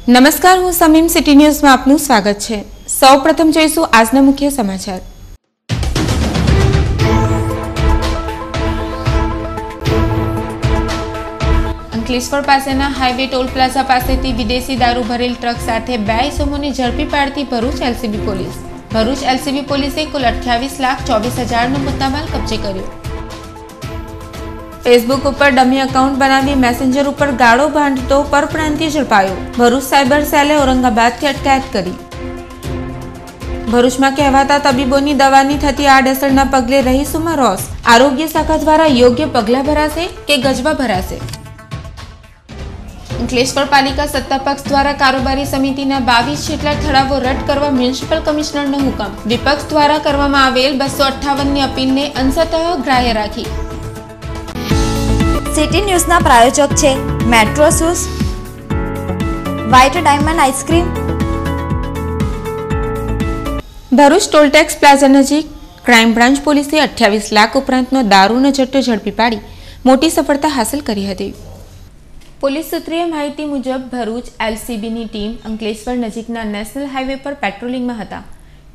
નમસ્કાર, હું સમીમ સિટી ન્યૂઝમાં આપનું સ્વાગત છે। સૌપ્રથમ જોઈશું આજના મુખ્ય સમાચાર। અંકલેશ્વર પાસેના હાઈવે ટોલ પ્લાઝા પાસેથી વિદેશી દારૂ ભરેલ ટ્રક સાથે 2 ઇસમોને ઝડપી પાડતી Bharuch LCB police. Bharuch LCB પોલીસે કુલ 28,24,000નો મુદ્દામાલ કબજે કર્યો। फेसबुक पर डमी अकाउंट बनावी मैसेंजर पर गाड़ो बांधतो परप्रांतीय झड़पायो। भरूच साइबर सेले औरंगाबाद की अटकायत करी। भरूच में कहवाता तबीबोनी दवानी थती आड़असरना पगले रहीशों रोष। आरोग्य शाखा द्वारा योग्य पगला भराशे के गजवा भराशे। अंकलेश्वर पालिका सत्ता पक्ष द्वारा कारोबारी समितिना 22 जेटला ठरावो रद्द करवा म्युनिसिपल कमिश्नरनो हुकम। विपक्ष द्वारा करवामां आवेल 258 अपील ने अंशतः ग्राह्य राखी। सिटी न्यूज़ ना प्रायोजक छे metro shoes, white diamond ice cream. Bharuch toll tax plaza नजीक क्राइम ब्रांच पोलीसे 28 लाख उपरांतनो दारूनो जट्टो झड़पी पाड़ी मोटी सफलता हासिल करी हती। पोलीस सूत्रीय माहिती मुजब भरूच एलसीबीनी टीम अंकलेश्वर नजीकना नेशनल हाईवे पर पेट्रोलिंग में हता।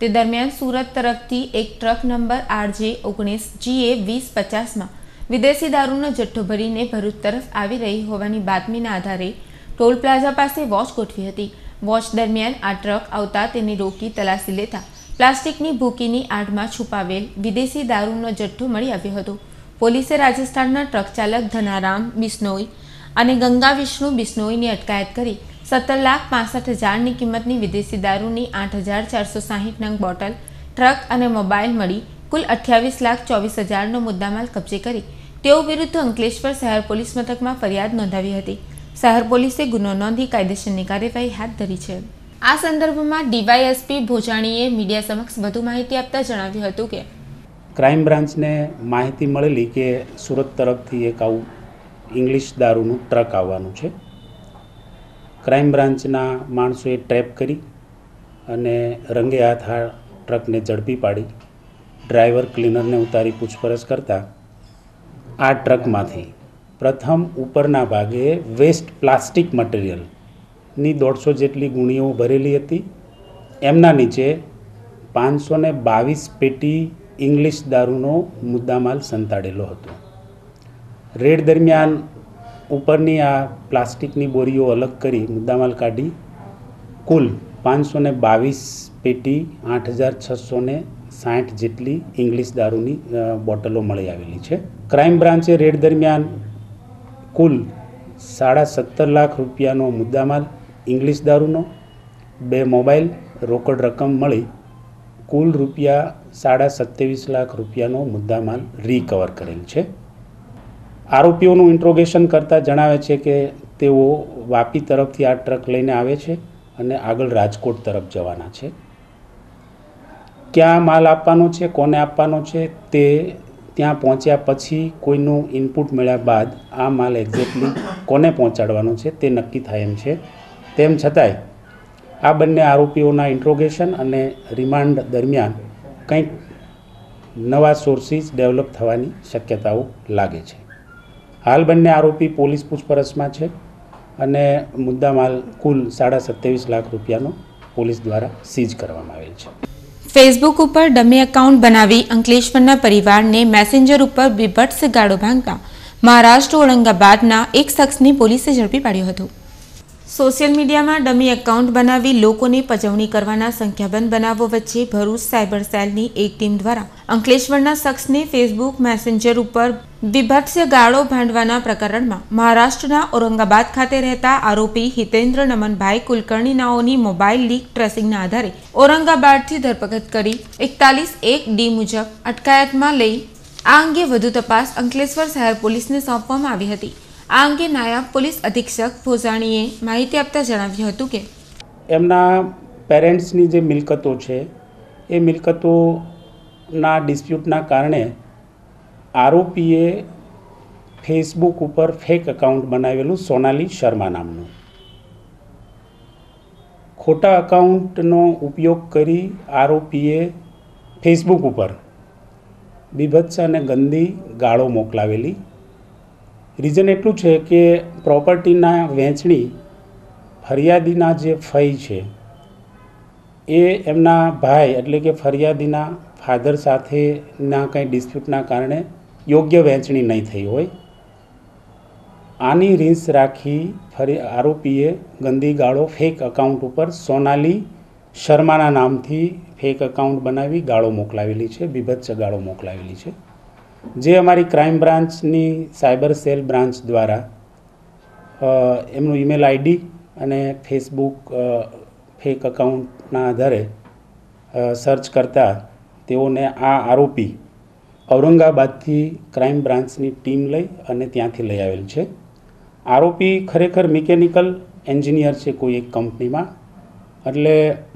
ते दरमियान सूरत तरफथी एक ट्रक नंबर RJ19GA2050 में विदेशी दारूनो जट्टो भरीने भरूच तरफ आवी रही होवानी बातमीना आधारे टोल प्लाजा पासे वॉच गोठवी हती। वॉच दरमियान आ ट्रक आवता तेने रोकी तलाशी लेता प्लास्टिकनी भूकीनी आडमां छुपावेल विदेशी दारूनो जट्टो मळी आव्यो हतो। पोलीसे राजस्थानना ट्रक चालक धनाराम बिश्नोई अने गंगा विष्णु बिश्नोईनी अटकायत करी 17,65,000 किंमतनी विदेशी दारूनी 8,460 नंग बोटल, ट्रक अने मोबाइल मळी कुल 28,24,000નો मुद्दामाल कब्जे करी तेओ विरुद्ध अंकलेश्वर शहर पोलीस मथक में फरियाद नोंधावी हती। शहर पोलीसे गुनो नोंधी कायदेसरनी कार्यवाही हाथ धरी छे। आ संदर्भमां डीवायएसपी भोजाणीए मीडिया समक्ष વધુ माहिती आपता जणाव्युं हतुं के क्राइम ब्रांच ने माहिती मळेली के सूरत तरफथी एक आवुं इंग्लिश दारूनुं ट्रक आववानुं छे। क्राइम ब्रांचना माणसोए ट्रेप करी अने रंगे हाथ आ ट्रकने झड़पी पाड़ी ड्राइवर क्लीनर ने उतारी पूछपरछ करता आ ट्रक मांथी प्रथम उपरना भागे वेस्ट प्लास्टिक मटीरियल नी 150 जेटली गुणीओ भरेली हती। एमना नीचे 522 पेटी इंग्लिश दारूनो मुद्दामाल संताड़ेलो हतो। रेड दरमियान उपरनी आ प्लास्टिकनी बोरीओ अलग करी मुद्दामाल काढी कुल 522 पेटी 8,660 जेटली इंग्लिश दारूनी बोटलो मळी आवेली छे। क्राइम ब्रांचे रेड दरमियान कुल 17.5 लाख रूपियानो मुद्दामाल इंग्लिश दारूनो, 2 मोबाइल, रोकड़ रकम मळी कुल रूपिया 27.5 लाख रूपियानो मुद्दामाल रिकवर करेल छे। आरोपीओनुं इंट्रोगेशन करता जणावे छे के तेओ वापी तरफथी आ ट्रक लईने आवे छे अने आगळ राजकोट तरफ जवाना छे। क्या माल आपवानो छे, कोने आपवानो छे ते त्यां पहोंच्या पछी कोईनुं इनपुट मळ्या बाद आ माल एक्जेक्टली कोने पहोंचाडवानो छे ते नक्की थाय एम छे। तेम छतांय आ बंने आरोपीओना इंट्रोगेशन अने रिमांड दरमियान कंईक नवा सोर्सिस डेवलप थवानी शक्यताओ लागे छे। हाल बंने आरोपी पोलीस पूछपरछमां छे अने मुद्दामाल कुल 27.5 लाख रूपियानो पोलीस द्वारा सीज करवामां आवेल छे। फेसबुक पर डमी अकाउंट बनावी अंकलेश्वरना परिवारने मैसेंजर पर बीभत्स गाळो भांगता महाराष्ट्र औरंगाबादना एक शख्सने पोलीसे झड़पी पाड्यो हतो। सोशियल मीडिया में डमी अकाउंट बनावी लोकोने पजवणी करवाना संख्याबंध बनावो वच्चे भरूच साइबर सेलनी एक टीम द्वारा अंकलेश्वरना शख्सने फेसबुक मैसेंजर पर बीभत्स गाळो भांडवाना प्रकरणमां महाराष्ट्रना औरंगाबाद खाते रहता आरोपी हितेन्द्र नमनभाई कुलकर्णीनाओनी मोबाइल लीक ट्रेसिंगना आधारे औरंगाबादथी धरपकड़ करी 41(1)D मुजब अटकायतमां लई आ अंगे वधु तपास अंकलेश्वर शहर पोलीसने सोंपवामां आवी हती। आ अंगे नायब पोलीस अधीक्षक भोजाणीए माहिती आपता जणाव्युं हतुं के एमना पेरेंट्सनी जे मिलकतो छे ए मिलकतोना डिस्प्यूटना कारणे आरोपीए फेसबुक पर फेक अकाउंट बनावेलू सोनाली शर्मा नामनु खोटा अकाउंटनो उपयोग करी आरोपीए फेसबुक पर बीभत्स अने गंदी गाळो मोकलावेली। रीजन एटलू है कि प्रॉपर्टीना वेचणी ફરિયાદીના જે ફઈ છે એ એમના ભાઈ એટલે કે ફરિયાદીના ફાધર સાથેના કંઈ ડિસ્પ્યુટના કારણે યોગ્ય વહેંચણી નહીં થઈ હોય. આની રીસ રાખી આરોપીએ ગંદી ગાળો ફેક અકાઉન્ટ ઉપર સોનાલી શર્માના નામથી ફેક અકાઉન્ટ બનાવી ગાળો મોકલાવેલી છે, બીભત્સ ગાળો મોકલાવેલી છે, જે અમારી ક્રાઇમ બ્રાન્ચની સાયબર સેલ બ્રાન્ચ દ્વારા એમનું ઈમેલ આઈડી અને ફેસબુક ફેક અકાઉન્ટના આધારે સર્ચ કરતાં તેઓને આ આરોપી ઔરંગાબાદથી ક્રાઇમ બ્રાન્ચની ટીમ લઈ અને ત્યાંથી લઈ આવેલ છે. આરોપી ખરેખર મિકેનિકલ એન્જિનિયર છે કોઈ એક કંપનીમાં, એટલે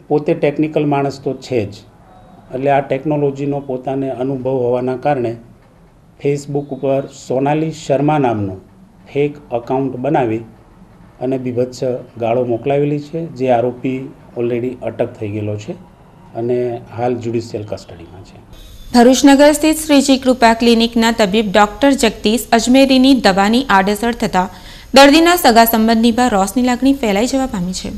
પોતે ટેકનિકલ માણસ તો છે જ, એટલે આ ટેકનોલોજીનો પોતાને અનુભવ હોવાના કારણે ફેસબુક ઉપર સોનાલી શર્મા નામનું ફેક અકાઉન્ટ બનાવી અને બીભત્સ ગાળો મોકલાવેલી છે, જે આરોપી ઓલરેડી અટક થઈ ગયેલો છે અને હાલ જ્યુડિશિયલ કસ્ટડીમાં છે. ભરૂચ નગર સ્થિત શ્રીજી કૃપા ક્લિનિકના તબીબ ડોક્ટર જગદીશ અજમેરીની દવાની આડઅસર થતાં દર્દીના સગા સંબંધી પર રોષની લાગણી ફેલાઈ જવા પામી છે.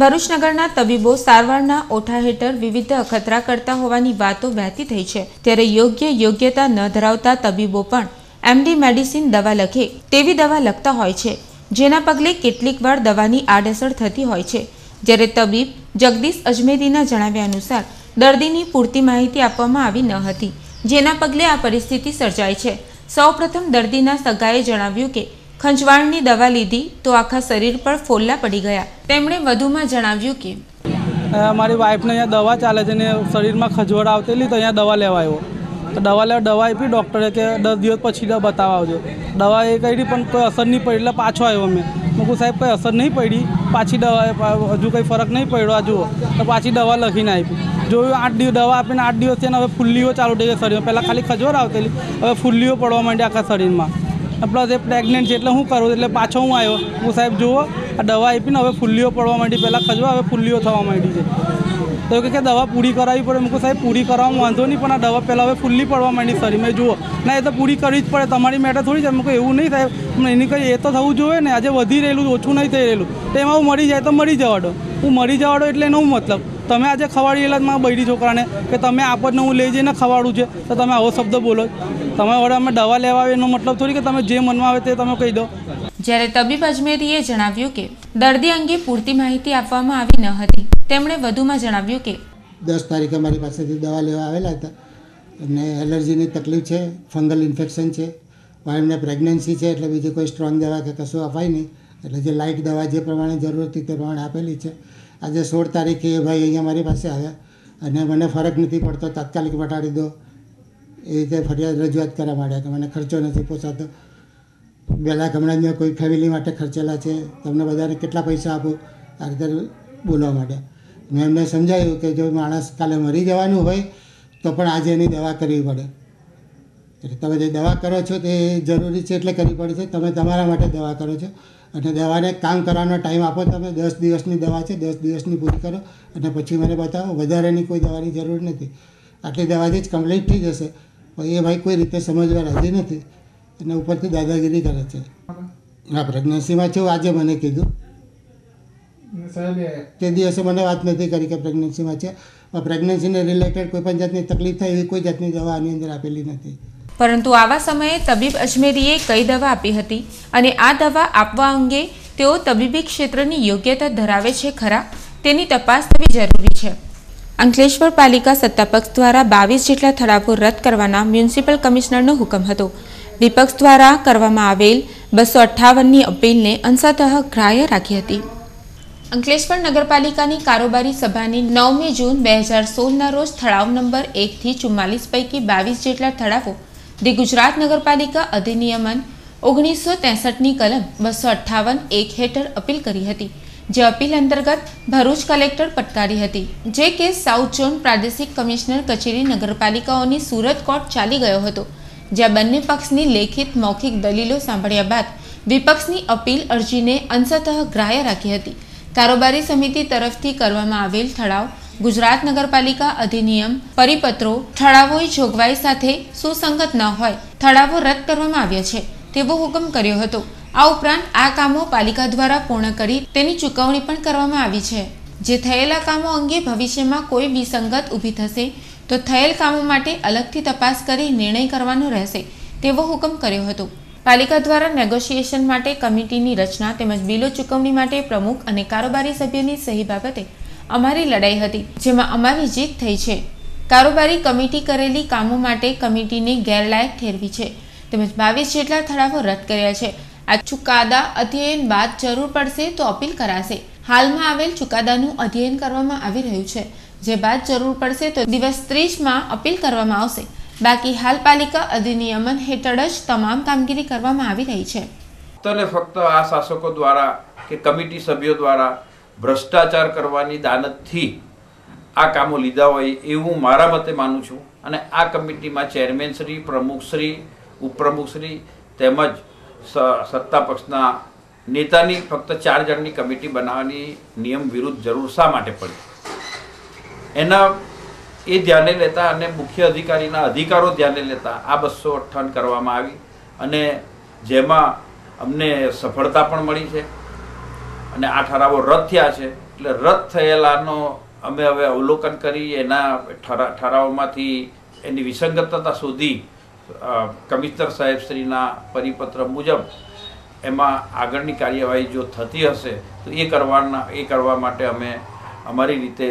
ભરૂચ નગરના તબીબો સારવારના ઓઠા હેઠળ વિવિધ અખતરા કરતા હોવાની વાતો વહેતી થઈ છે, ત્યારે યોગ્યતા ન ધરાવતા તબીબો પણ એમડી મેડિસિન દવા લખે તેવી દવા લખતા હોય છે, જેના પગલે કેટલીક વાર દવાની આડઅસર થતી હોય છે. જ્યારે તબીબ જગદીશ અજમેરીના જણાવ્યા અનુસાર દર્દીની પૂરતી માહિતી આપવામાં આવી ન હતી, જેના પગલે આ પરિસ્થિતિ સર્જાઈ છે. સૌપ્રથમ દર્દીના સગાએ જણાવ્યું કે ખંજવાળની દવા લીધી તો આખા શરીર પર ફોલ્લા પડી ગયા. તેમણે વધુમાં જણાવ્યું કે મારી વાઈફને અહીંયા દવા ચાલે છે ને શરીરમાં ખંજવાળ આવતેલી, તો અહીંયા દવા લેવા આવ્યો. તો દવા આપી ડૉક્ટરે કે 10 દિવસ પછી બતાવવા આવજો. દવા એ કરી પણ કોઈ અસર નહીં પડી, એટલે પાછો આવ્યો. મેં કહું સાહેબ કંઈ અસર નહીં પડી, પાછી દવા હજુ કંઈ ફરક નહીં પડ્યો, આ જુઓ. તો પાછી દવા લખીને આપી. જોયું 8 દિવસ દવા આપીને 8 દિવસ થઈને હવે ફુલ્લીઓ ચાલુ થઈ ગઈ શરીરમાં. પહેલાં ખાલી ખજોર આવતેલી, હવે ફુલ્લીઓ પડવા માંડી આખા શરીરમાં. પ્લસ એ પ્રેગ્નન્ટ છે એટલે શું કરું, એટલે પાછો હું આવ્યો. હું સાહેબ જુઓ આ દવા આપીને હવે ફુલ્લીઓ પડવા માંડી, પહેલાં ખજવા હવે ફુલ્લીઓ થવા માંડી છે. તો કે દવા પૂરી કરાવવી પડે. મૂકું સાહેબ પૂરી કરાવવામાં વાંધો નહીં, પણ આ દવા પહેલાં હવે ફુલ્લી પડવા માંડી શરીરમાં. જુઓ ના, એ તો પૂરી કરવી જ પડે, તમારી મેટર થોડી છે. મૂકું એવું નહીં સાહેબ, એની કંઈ એ તો થવું જોઈએ ને. આજે વધી રહેલું ઓછું નહીં થઈ રહેલું, તો એમાં હું મરી જાય તો મરી જવાડો. હું મરી જવાડો એટલે એનો મતલબ તમે આજે ખવાડેલા મારા બૈરી છોકરાને કે તમે આપને હું લઈ જઈને ખવાડું છે, તો તમે આવો શબ્દ બોલો. તમે વડે અમે દવા લેવા આવે એનો મતલબ થોડી કે તમે જે મનમાં આવે તે તમે કહી દો. જ્યારે તબીબ અજમેરીએ જણાવ્યું કે દર્દી અંગે પૂરતી માહિતી આપવામાં આવી ન હતી. તેમણે વધુમાં જણાવ્યું કે 10 તારીખે મારી પાસેથી દવા લેવા આવેલા હતા. એમને એલર્જીની તકલીફ છે, ફંગલ ઇન્ફેક્શન છે, એમને પ્રેગ્નન્સી છે, એટલે બીજી કોઈ સ્ટ્રોંગ દવા કે કશું અપાય નહીં. એટલે જે લાઇટ દવા જે પ્રમાણે જરૂર હતી તે પ્રમાણે આપેલી છે. આજે 16 તારીખે એ ભાઈ અહીંયા મારી પાસે આવ્યા અને મને ફરક નથી પડતો, તાત્કાલિક મટાડી દો એ રીતે ફરિયાદ રજૂઆત કરવા માંડ્યા કે મને ખર્ચો નથી પોસાતો. પહેલાં હમણાં મેં કોઈ ફેમિલી માટે ખર્ચેલા છે, તમને બધાને કેટલા પૈસા આપો, આ રીતે બોલવા માંડ્યા. મેં એમને સમજાવ્યું કે જો માણસ કાલે મરી જવાનું હોય તો પણ આજે એની દવા કરવી પડે. એટલે તમે જે દવા કરો છો તે જરૂરી છે એટલે કરવી પડે છે. તમે તમારા માટે દવા કરો છો અને દવાને કામ કરવાનો ટાઈમ આપો. તમે 10 દિવસની દવા છે, 10 દિવસની પૂરી કરો અને પછી મને બતાવો. વધારેની કોઈ દવાની જરૂર નથી, આટલી દવાથી જ કમ્પ્લીટ થઈ જશે. પણ એ ભાઈ કોઈ રીતે સમજવા રાજી નથી અને ઉપરથી દાદાગીરી કરે છે. હા, પ્રેગ્નન્સીમાં છું આજે મને કીધું, તે દિવસે મને વાત નથી કરી કે પ્રેગ્નન્સીમાં છે. પ્રેગ્નન્સીને રિલેટેડ કોઈ પણ જાતની તકલીફ થાય એવી કોઈ જાતની દવા આની અંદર આપેલી નથી. પરંતુ આવા સમયે તબીબ અજમેરીએ કઈ દવા આપી હતી અને આ દવા આપવા અંગે તેઓ તબીબી ક્ષેત્રની યોગ્યતા ધરાવે છે ખરા, તેની તપાસ થવી જરૂરી છે. અંકલેશ્વર પાલિકા સત્તાપક્ષ દ્વારા 22 જેટલા ઠરાવો રદ કરવાના મ્યુનિસિપલ કમિશનરનો હુકમ હતો. વિપક્ષ દ્વારા કરવામાં આવેલ 258ની અપીલને અંશતઃ ગ્રાહ્ય રાખી હતી. અંકલેશ્વર નગરપાલિકાની કારોબારી સભાની 9મી જૂન 2016ના રોજ ઠરાવ નંબર 1 થી 44 પૈકી 22 જેટલા ઠરાવો ધી ગુજરાત નગરપાલિકા અધિનિયમન 1963ની કલમ 258(1) હેઠળ અપીલ કરી હતી, જે અપીલ અંતર્ગત ભરૂચ કલેક્ટર પટકારી હતી. જે કેસ સાઉથ ઝોન પ્રાદેશિક કમિશનર કચેરી નગરપાલિકાઓની સુરત કોર્ટ ચાલી ગયો હતો, જ્યાં બંને પક્ષની લેખિત મૌખિક દલીલો સાંભળ્યા બાદ વિપક્ષની અપીલ અરજીને અંશતઃ ગ્રાહ્ય રાખી હતી. કારોબારી સમિતિ તરફથી કરવામાં આવેલ ઠરાવ ગુજરાત નગરપાલિકા અધિનિયમ પરિપત્રો ઠરાવોની જોગવાઈ સાથે સુસંગત ન હોય ઠરાવો રદ કરવામાં આવ્યા છે તેવો હુકમ કર્યો હતો. આ ઉપરાંત આ કામો પાલિકા દ્વારા પૂર્ણ કરી તેની ચૂકવણી પણ કરવામાં આવી છે। જે થયેલા કામો અંગે ભવિષ્યમાં કોઈ વિસંગત ઊભી થશે તો થયેલ કામો માટે અલગથી તપાસ કરી નિર્ણય કરવાનો રહેશે તેવો હુકમ કર્યો હતો। પાલિકા દ્વારા નેગોશિએશન માટે કમિટીની રચના તેમજ બિલો ચૂકવણી માટે પ્રમુખ અને કારોબારી સભ્યોની સહી બાબતે અમારી લડાઈ હતી, જેમાં અમારી જીત થઈ છે। કારોબારી કમિટી કરેલી કામો માટે કમિટીને ગેરલાયક ઠેરવી છે તેમજ 22 જેટલા ઠરાવો રદ કર્યા છે। આ ચુકાદા અધ્યયન બાદ જરૂર પડશે તો અપીલ કરાશે। હાલમાં આવેલ ચુકાદાનું અધ્યયન કરવામાં આવી રહ્યું છે, જે બાદ જરૂર પડશે તો દિવસ 30માં અપીલ કરવામાં આવશે। બાકી હાલ પાલિકા અધિનિયમન હેઠળ જ તમામ કામગીરી કરવામાં આવી રહી છે। ફક્ત આ શાસકો દ્વારા કે કમિટી સભ્યો દ્વારા ભ્રષ્ટાચાર કરવાની દાનતથી આ કામો લીધા હોય એવું મારા મતે માનું છું। અને આ કમિટીમાં ચેરમેન શ્રી, પ્રમુખશ્રી, ઉપપ્રમુખશ્રી તેમજ સત્તા પક્ષના નેતાની ફક્ત 4 જણની કમિટી બનાવવાની નિયમ વિરુદ્ધ જરૂર શા માટે પડી, એના એ ધ્યાને લેતા અને મુખ્ય અધિકારીના અધિકારો ધ્યાને લેતા આ 258 કરવામાં આવી અને જેમાં અમને સફળતા પણ મળી છે અને આ ઠરાવો રદ થયા છે। એટલે રદ થયેલાનો અમે હવે અવલોકન કરી એના ઠરાવોમાંથી એની વિસંગતતા શોધી કમિશનર સાહેબશ્રીના પરિપત્ર મુજબ એમાં આગળની કાર્યવાહી જો થતી હશે તો એ કરવા માટે અમે અમારી રીતે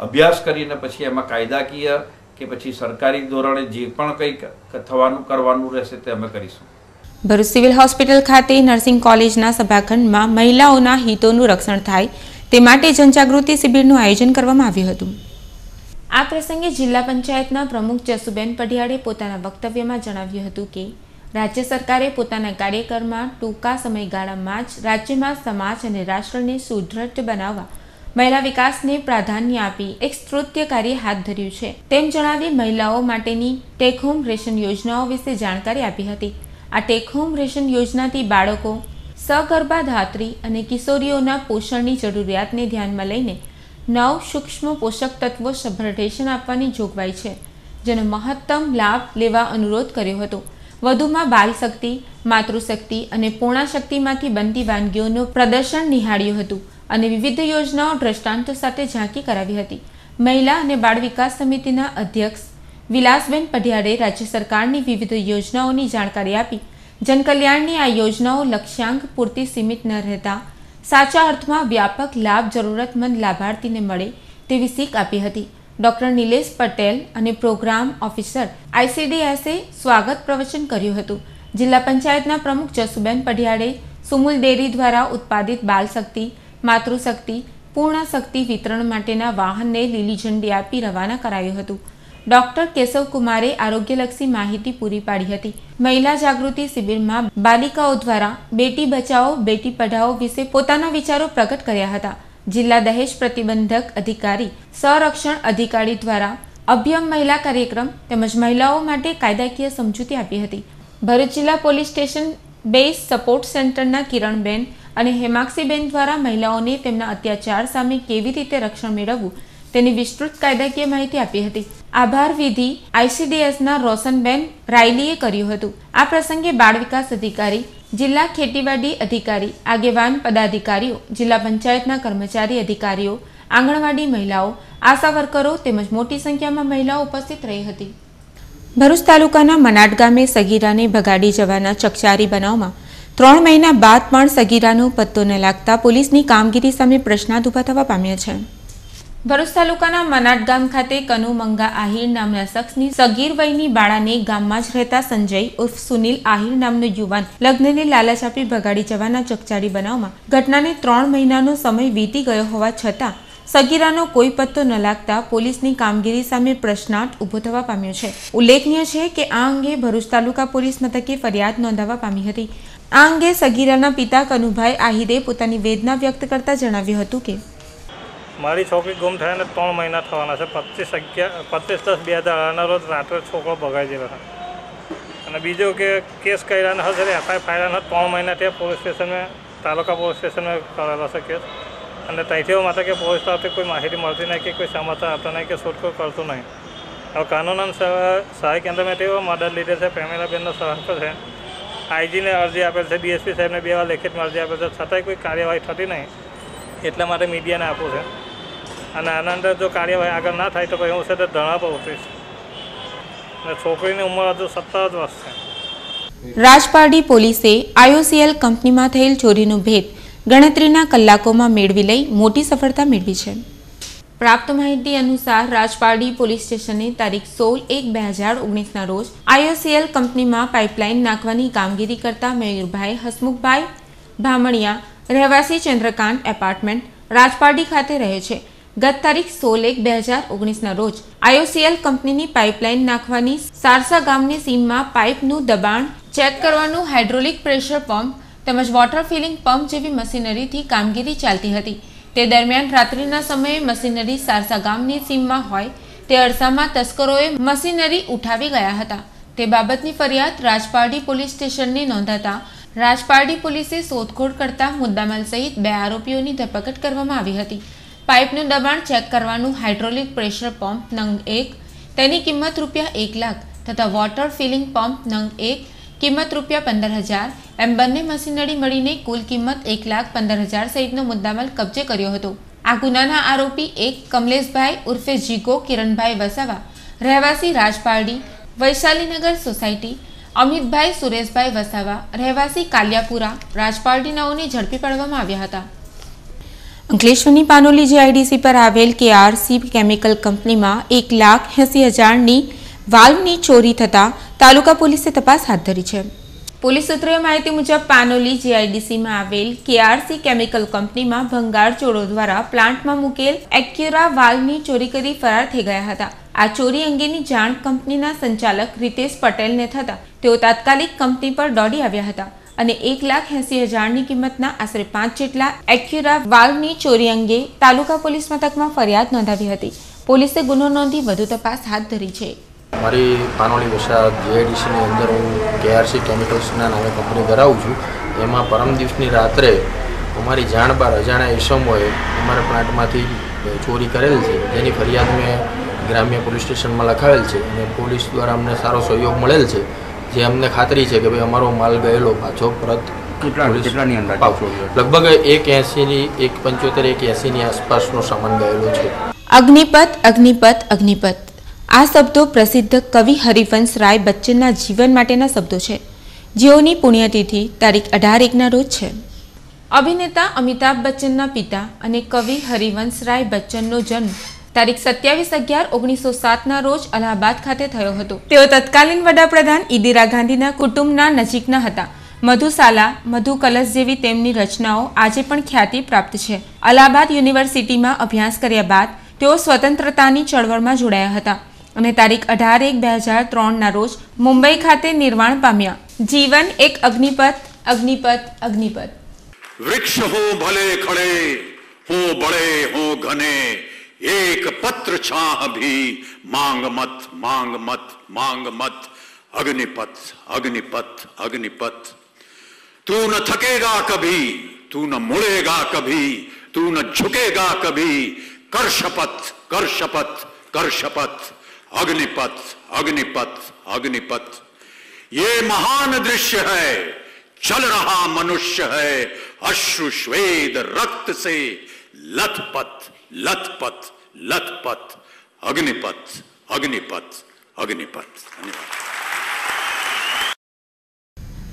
અભ્યાસ કરીને પછી એમાં કાયદાકીય કે પછી સરકારી ધોરણે જે પણ કંઈક કરવાનું રહેશે તે અમે કરીશું। ભરૂચ સિવિલ હોસ્પિટલ ખાતે નર્સિંગ કોલેજના સભાખંડમાં મહિલાઓના હિતોનું રક્ષણ થાય તે માટે જનજાગૃતિ શિબિરનું આયોજન કરવામાં આવ્યું હતું। આ પ્રસંગે જિલ્લા પંચાયતના પ્રમુખ જસુબેન પઢિયાળે પોતાના વક્તવ્યમાં જણાવ્યું હતું કે રાજ્ય સરકારે પોતાના કાર્યક્રમમાં ટૂંકા સમયગાળામાં જ રાજ્યમાં સમાજ અને રાષ્ટ્રને સુદૃઢ બનાવવા મહિલા વિકાસને પ્રાધાન્ય આપી એક સ્તૃત્ય કાર્ય હાથ ધર્યું છે તેમ જણાવી મહિલાઓ માટેની ટેક હોમ રેશન યોજનાઓ વિશે જાણકારી આપી હતી। આ ટેક હોમ રેશન યોજનાથી બાળકો, સગર્ભા ધાત્રી અને કિશોરીઓના પોષણની જરૂરિયાતને ધ્યાનમાં લઈને 9 સૂક્ષ્મ પોષક તત્વો સભર રેશન આપવાની જોગવાઈ છે, જેનો મહત્તમ લાભ લેવા અનુરોધ કર્યો હતો। વધુમાં બાલ શક્તિ, માતૃશક્તિ અને પૂર્ણા શક્તિમાંથી બનતી વાનગીઓનું પ્રદર્શન નિહાળ્યું હતું અને વિવિધ યોજનાઓ દ્રષ્ટાંતો સાથે ઝાંકી કરાવી હતી। મહિલા અને બાળ વિકાસ સમિતિના અધ્યક્ષ વિલાસબેન પઢિયાળે રાજ્ય સરકારની વિવિધ યોજનાઓની જાણકારી આપી જનકલ્યાણની આ યોજનાઓ લક્ષ્યાંક પૂરતી સીમિત ન રહેતા સાચા અર્થમાં વ્યાપક લાભ જરૂરતમંદ લાભાર્થીને મળે તેવી શીખ આપી હતી। ડોક્ટર નિલેશ પટેલ અને પ્રોગ્રામ ઓફિસર ICDSએ સ્વાગત પ્રવચન કર્યું હતું। જિલ્લા પંચાયતના પ્રમુખ જસુબેન પઢિયાળે સુમુલ ડેરી દ્વારા ઉત્પાદિત બાલ શક્તિ, માતૃશક્તિ, પૂર્ણ શક્તિ વિતરણ માટેના વાહનને લીલી ઝંડી આપી રવાના કરાયું હતું। ડોક્ટર કેશવ કુમારે આરોગ્યલક્ષી માહિતી પૂરી પાડી હતી। મહિલા જાગૃતિ શિબિરમાં બાલિકાઓ દ્વારા બેટી બચાવો બેટી પઢાઓ વિશે પોતાના વિચારો પ્રગટ કર્યા હતા। જિલ્લા દહેજ પ્રતિબંધક અધિકારી સંરક્ષણ અધિકારી દ્વારા અભ્યમ મહિલા કાર્યક્રમ તેમજ મહિલાઓ માટે કાયદાકીય સમજૂતી આપી હતી। ભરૂચ જિલ્લા પોલીસ સ્ટેશન બેઝ સપોર્ટ સેન્ટરના કિરણબેન અને હેમાક્ષીબેન દ્વારા મહિલાઓને તેમના અત્યાચાર સામે કેવી રીતે રક્ષણ મેળવવું તેની વિસ્તૃત કાયદાકીય માહિતી આપી હતી। આભાર વિધિ ICDSના રોશનબેન રાયલીએ કર્યું હતું। આ પ્રસંગે બાળ વિકાસ અધિકારી, જિલ્લા ખેતીવાડી અધિકારી, આગેવાન પદાધિકારીઓ, જિલ્લા પંચાયતના કર્મચારી અધિકારીઓ, આંગણવાડી મહિલાઓ, આશા વર્કરો તેમજ મોટી સંખ્યામાં મહિલાઓ ઉપસ્થિત રહી હતી। ભરૂચ તાલુકાના મનાટ ગામે સગીરાને ભગાડી જવાના ચકચારી બનાવમાં 3 મહિના બાદ પણ સગીરાનો પત્તો ન લાગતા પોલીસની કામગીરી સામે પ્રશ્નાર્થ ઊભા થવા પામ્યા છે। ભરૂચ તાલુકાના મનાટ ગામ ખાતે કનુ મંગા આહિર નામના શખ્સની સગીર વયની બાળાને ગામમાં જ રહેતા સંજય ઉર્ફ સુનિલ આહિર નામનો યુવાન લગ્નની લાલચ આપી ભગાડી જવાના ચકચારી બનાવમાં ઘટનાને 3 મહિનાનો સમય વીતી ગયો હોવા છતાં સગીરાનો કોઈ પત્તો ન લાગતા પોલીસની કામગીરી સામે પ્રશ્નાર્થ ઊભો થવા પામ્યો છે। ઉલ્લેખનીય છે કે આ અંગે ભરૂચ તાલુકા પોલીસ મથકે ફરિયાદ નોંધાવવા પામી હતી। આ અંગે સગીરાના પિતા કનુભાઈ આહિરે પોતાની વેદના વ્યક્ત કરતા જણાવ્યું હતું કે મારી છોકરી ગુમ થયાને 3 મહિના થવાના છે। 25/10/2018 રોજ રાત્રે છોકરો ભગાઈ ગયેલો છે અને બીજો કે કેસ કર્યા હશે FIR ફાયર 3 મહિના થયા પોલીસ સ્ટેશનમાં, તાલુકા પોલીસ સ્ટેશનમાં કરેલો છે કેસ અને ત્યાંથી માટે કે પોલીસ તરફથી કોઈ માહિતી મળતી નહીં કે કોઈ સમાચાર આપતા નહીં કે શોધખોળ કરતું નહીં। હવે કાનૂન સહાય કેન્દ્રમાં તેઓ મદદ લીધે છે, પ્રેમેલાબેનનો સહાય છે આઈજીને અરજી આપેલ છે, ડીએસપી સાહેબને 2 વાર લેખિતમાં અરજી આપેલ છે, છતાંય કોઈ કાર્યવાહી થતી નહીં. એટલા માટે મીડિયાને આપું છે. અને આના અંદર જો કાર્યવાહી આગળ ના થાય તો પછી હું છે તે ધરણા પર ઉતરીશ. અને છોકરીની ઉંમર હજુ 17 જ વર્ષ છે. રાજપારડી પોલીસે IOCL કંપનીમાં થયેલ ચોરીનો ભેદ ગણતરીના કલાકોમાં મેળવી લઈ મોટી સફળતા મેળવી છે. પ્રાપ્ત માહિતી અનુસાર રાજપારડી પોલીસ સ્ટેશને તારીખ 16/1/2019ના રોજ IOCL કંપનીમાં પાઇપલાઇન નાખવાની કામગીરી કરતા મયુરભાઈ હસમુખભાઈ ભામણિયા રહેવાસી ચંદ્રકાંત એપાર્ટમેન્ટ રાજપારડી ખાતે રહે છે. ગત તારીખ 16/1/2019ના રોજ IOCL કંપનીની પાઇપલાઇન નાખવાની સારસા ગામની સીમમાં પાઇપનું દબાણ ચેક કરવાનું હાઇડ્રોલિક પ્રેશર પંપ તેમજ વોટર ફિલિંગ પંપ જેવી મશીનરીથી કામગીરી ચાલતી હતી. તે દરમિયાન રાત્રિના સમયે મશીનરી સારસા ગામની સીમમાં હોય તે અરસામાં તસ્કરોએ મશીનરી ઉઠાવી ગયા હતા. તે બાબતની ફરિયાદ રાજપારડી પોલીસ સ્ટેશનની નોંધાતા રાજપારડી પોલીસે શોધખોળ કરતા મુદ્દામાલ સહિત 2 આરોપીઓની ધરપકડ કરવામાં આવી હતી. પાઇપનું દબાણ ચેક કરવાનું હાઇડ્રોલિક પ્રેશર પંપ નંગ 1 તેની કિંમત ₹1 લાખ તથા વોટર ફિલિંગ પંપ નંગ 1 કિંમત ₹15,000 એમ બંને મશીનરી મળીને કુલ કિંમત ₹1,15,000 સહિતનો મુદ્દામાલ કબજે કર્યો હતો. આ ગુનાના આરોપી 1 કમલેશભાઈ ઉર્ફે જીગો કિરણભાઈ વસાવા રહેવાસી રાજપારડી વૈશાલીનગર સોસાયટી, અમિતભાઈ સુરેશભાઈ વસાવા રહેવાસી કાલિયાપુરા રાજપારડી નાઓને ઝડપી પાડવામાં આવ્યા હતા. અંકલેશ્વરની પાનોલી GIDC પર આવેલ KRC કેમિકલ કંપનીમાં 1,80,000ની વાલ્વની ચોરી થતા તાલુકા પોલીસે તપાસ હાથ ધરી છે. પોલીસ સૂત્રોએ માહિતી મુજબ પાનોલી GIDCમાં આવેલ KRC કેમિકલ કંપનીમાં ભંગાર ચોરો દ્વારા પ્લાન્ટમાં મૂકેલ એક્યુરા વાલ્વની ચોરી કરી ફરાર થઈ ગયા હતા. આ ચોરી અંગેની જાણ કંપનીના સંચાલક રીતેશ પટેલને થતા તેઓ તાત્કાલિક કંપની પર દોડી આવ્યા હતા અને 1,80,000ની કિંમતના આશરે 5 જેટલા એક્યુરા વાલ્વની ચોરી અંગે તાલુકા પોલીસ મથકમાં ફરિયાદ નોંધાવી હતી. પોલીસે ગુનો નોંધી વધુ તપાસ હાથ ધરી છે. મારી પાનોલી વસાહત GIDCની અંદર હું KRC કેમિકલ્સના નામે કંપની ધરાવું છું. એમાં પરમ દિવસની રાત્રે અમારી જાણ બહાર અજાણ્યા ઇસમોએ અમારા પ્લાન્ટમાંથી ચોરી કરેલ છે, જેની ફરિયાદ મેં ગ્રામ્ય પોલીસ સ્ટેશનમાં લખાવેલ છે અને પોલીસ દ્વારા અમને સારો સહયોગ મળેલ છે, જે અમને ખાતરી છે કે ભાઈ અમારો માલ ગયેલો પાછો પરત લગભગ 180ની 175 180ની આસપાસનો સામાન ગયેલો છે. અગ્નિપથ અગ્નિપથ અગ્નિપથ આ શબ્દો પ્રસિદ્ધ કવિ હરિવંશ રાય બચ્ચનના જીવન માટેના શબ્દો છે, જેઓની પુણ્યતિથિ તારીખ 18/1ના રોજ છે. અભિનેતા અમિતાભ બચ્ચનના પિતા અને કવિ હરિવંશ રાય બચ્ચનનો જન્મ તારીખ 27/11/1907ના રોજ અલ્હાબાદ ખાતે થયો હતો. તેઓ તત્કાલીન વડાપ્રધાન ઇન્દિરા ગાંધીના કુટુંબના નજીકના હતા. મધુશાલા, મધુ કલશ જેવી તેમની રચનાઓ આજે પણ ખ્યાતિ પ્રાપ્ત છે. અલ્હાબાદ યુનિવર્સિટીમાં અભ્યાસ કર્યા બાદ તેઓ સ્વતંત્રતાની ચળવળમાં જોડાયા હતા અને તારીખ 18/1/2003ના રોજ મુંબઈ ખાતે નિર્વાણ પામ્યા. જીવન એક અગ્નિપથ અગ્નિપથ અગ્નિપથ. વૃક્ષ હો ભલે ખડે હો બડે હો ઘને એક પત્ર છાહ ભી માંગ મત માંગ મત માંગ મત अग्निपथ अग्निपथ अग्निपथ तू न थकेगा कभी तू न मुड़ेगा कभी तू न झुकेगा कभी कर शपथ कर शपथ कर शपथ अग्निपथ अग्निपथ अग्निपथ ये महान दृश्य है चल रहा मनुष्य है अश्रु श्वेद रक्त से लथपथ लथपथ लथपथ अग्निपथ अग्निपथ अग्निपथ.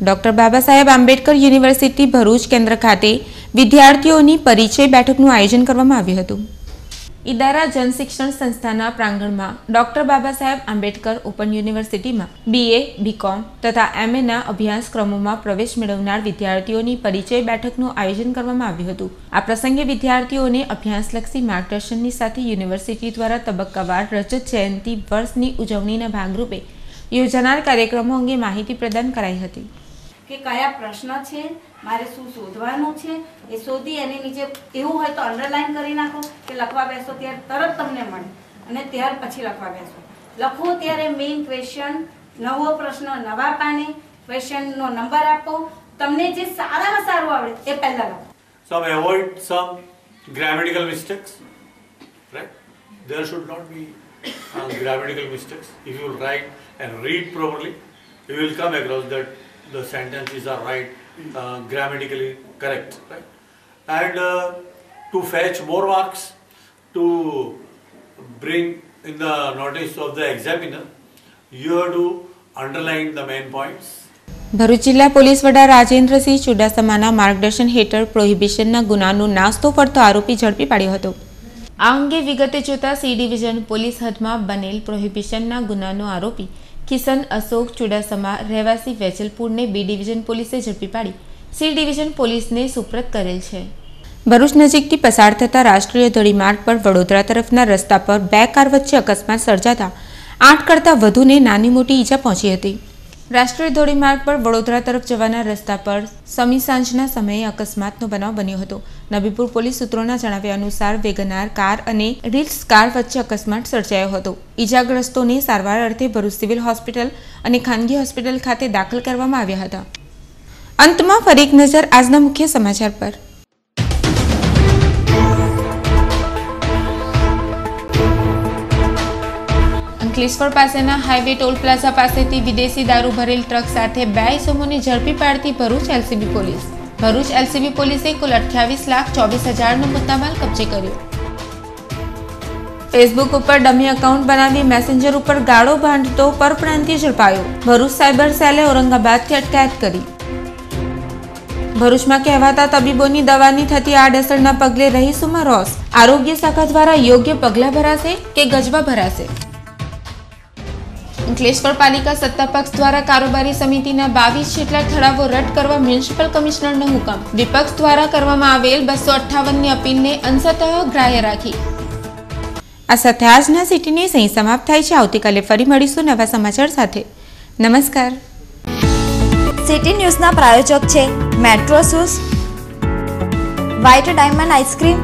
ડોક્ટર બાબા સાહેબ આંબેડકર યુનિવર્સિટી ભરૂચ કેન્દ્ર ખાતે વિદ્યાર્થીઓની પરિચય બેઠકનું આયોજન કરવામાં આવ્યું હતું. ઈદારા જનશિક્ષણ સંસ્થાના પ્રાંગણમાં ડોક્ટર બાબા સાહેબ આંબેડકર ઓપન યુનિવર્સિટીમાં BA, BCom તથા MA ના અભ્યાસક્રમોમાં પ્રવેશ મેળવનાર વિદ્યાર્થીઓની પરિચય બેઠકનું આયોજન કરવામાં આવ્યું હતું. આ પ્રસંગે વિદ્યાર્થીઓને અભ્યાસલક્ષી માર્ગદર્શનની સાથે યુનિવર્સિટી દ્વારા તબક્કાવાર રજત જયંતિ વર્ષની ઉજવણીના ભાગરૂપે યોજાનાર કાર્યક્રમો અંગે માહિતી પ્રદાન કરાઈ હતી. કે કયા પ્રશ્ન છે, મારે શું શોધવાનું છે, એ શોધી એની નીચે એવું હોય તો અંડરલાઈન કરી નાખો કે લખવા બેસો ત્યારે તરત તમને મળે અને ત્યાર પછી લખવા બેસો. લખો ત્યારે મેઇન ક્વેશ્ચન, નવો પ્રશ્ન નવા પાને, ક્વેશ્ચનનો નંબર આપો, તમને જે સારામાં સારું આવડે એ પહેલા લખો. Some avoid some grammatical mistakes, right? There should not be grammatical mistakes. If you write and read properly, you will come across that the sentences are right, grammatically correct, right? And to fetch more marks, to bring in the notice of the examiner, you have to underline the main points. Bharuch જિલ્લા police વડા રાજેન્દ્રસિંહ ચુડાસમાના માર્ગદર્શન હેઠળ પ્રોહિબિશનના ગુનાનો નાસ્તો ફરતો આરોપી ઝડપી પાડ્યો હતો. આ અંગે વિગતે જોતા સી ડિવિઝન પોલીસ હદમાં બનેલ પ્રોહિબિશનના ગુનાનો આરોપી કિશન અશોક ચુડાસમા રહેવાસી વેજલપુરને બી ડિવિઝન પોલીસે ઝડપી પાડી સી ડિવિઝન પોલીસને સુપ્રત કરેલ છે. ભરૂચ નજીકથી પસાર થતા રાષ્ટ્રીય ધોરીમાર્ગ પર વડોદરા તરફના રસ્તા પર બે કાર વચ્ચે અકસ્માત સર્જાતા 8 કરતાં વધુને નાની મોટી ઈજા પહોંચી હતી. રાષ્ટ્રીય ધોરીમાર્ગ પર વડોદરા તરફ જવાના રસ્તા પર સમી સાંજના સમયે અકસ્માતનો બનાવ બન્યો હતો. નબીપુર પોલીસ સૂત્રોના જણાવ્યા અનુસાર વેગનાર કાર અને રિલ્સ કાર વચ્ચે અકસ્માત સર્જાયો હતો. ઈજાગ્રસ્તોને સારવાર અર્થે ભરૂચ સિવિલ હોસ્પિટલ અને ખાનગી હોસ્પિટલ ખાતે દાખલ કરવામાં આવ્યા હતા. અંતમાં ફરી એક નજર આજના મુખ્ય સમાચાર પર. અંકલેશ્વર પાસેના હાઈવે ટોલ પ્લાઝા પાસેથી વિદેશી દારૂ ભરેલ ટ્રક સાથે 2 ઇસમોને ઝડપી પાડતી Bharuch LCB police. Bharuch LCB પોલીસે કુલ 28,24,000નો મુદ્દામાલ કબજે કર્યો. ફેસબુક ઉપર ડમી એકાઉન્ટ બનાવી મેસેન્જર ઉપર ગાળો બાંધતો પરપ્રાંતીય ઝડપાયો. ભરૂચ સાયબર સેલે ઔરંગાબાદથી અટકાયત કરી. ભરૂચમાં કહેવાતા તબીબોની દવાની થતી આડઅસરના પગલે રહીશોમાં રોષ. આરોગ્ય શાખા દ્વારા યોગ્ય પગલાં ભરાશે કે ગજવા ભરાશે? અંકલેશ્વર પાલિકા સત્તાપક્ષ દ્વારા કારોબારી સમિતિના 22 જેટલા ઠરાવો રદ કરવા મ્યુનિસિપલ કમિશનરનો હુકમ. વિપક્ષ દ્વારા કરવામાં આવેલ 258ની અપીલને અંશતઃ ગ્રાહ્ય રાખી. આ સાથે આજના સિટીની સહી સમાપ્ત થાય છે. આવતીકાલે ફરી મળીશું નવા સમાચાર સાથે. નમસ્કાર. સિટી ન્યૂઝના પ્રાયોજક છે metro shoes, white diamond ice cream,